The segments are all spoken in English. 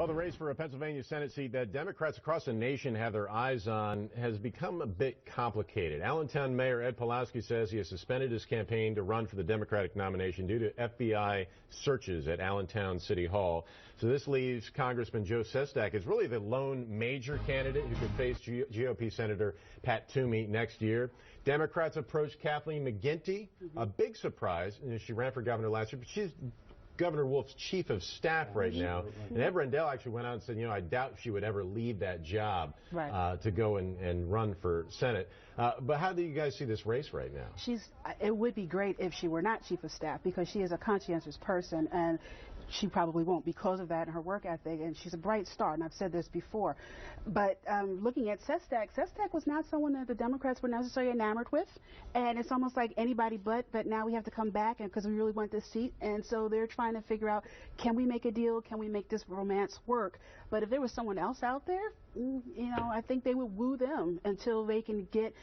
Well, the race for a Pennsylvania Senate seat that Democrats across the nation have their eyes on has become a bit complicated. Allentown Mayor Ed Pawlowski says he has suspended his campaign to run for the Democratic nomination due to FBI searches at Allentown City Hall. So this leaves Congressman Joe Sestak as really the lone major candidate who could face GOP Senator Pat Toomey next year. Democrats approached Kathleen McGinty, a big surprise. She ran for governor last year, but she's Governor Wolf's chief of staff right now. And Ed Rendell actually went out and said, I doubt she would ever leave that job to go and run for Senate. But how do you guys see this race right now? It would be great if she were not chief of staff, because she is a conscientious person, and she probably won't because of that and her work ethic, and she's a bright star, and I've said this before. But looking at Sestak was not someone that the Democrats were necessarily enamored with, and it's almost like anybody but now we have to come back and because we really want this seat, and so they're trying to figure out, can we make a deal, can we make this romance work? But if there was someone else out there, I think they would woo them until they can get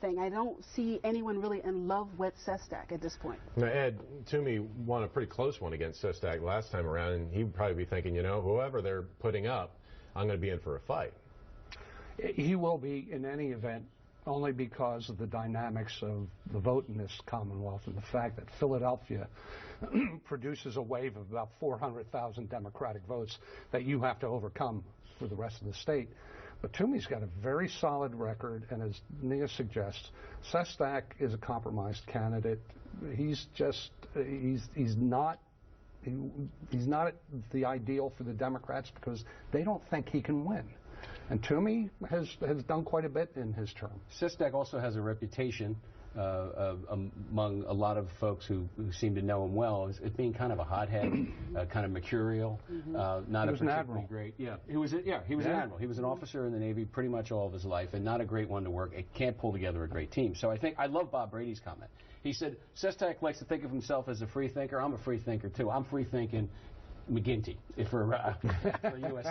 thing. I don't see anyone really in love with Sestak at this point. Now, Ed, Toomey won a pretty close one against Sestak last time around, and he would probably be thinking, whoever they're putting up, I'm going to be in for a fight. He will be in any event, only because of the dynamics of the vote in this Commonwealth and the fact that Philadelphia produces a wave of about 400,000 Democratic votes that you have to overcome for the rest of the state. But Toomey's got a very solid record, and as Nia suggests, Sestak is a compromised candidate. He's not the ideal for the Democrats because they don't think he can win. And Toomey has done quite a bit in his term. Sestak also has a reputation among a lot of folks who seem to know him well as being kind of a hothead, kind of mercurial, not a particularly great. Yeah, he was an admiral. He was an officer in the Navy pretty much all of his life, and not a great one to work. It can't pull together a great team. So I love Bob Brady's comment. He said Sestak likes to think of himself as a free thinker. I'm a free thinker too. I'm free thinking McGinty for U.S.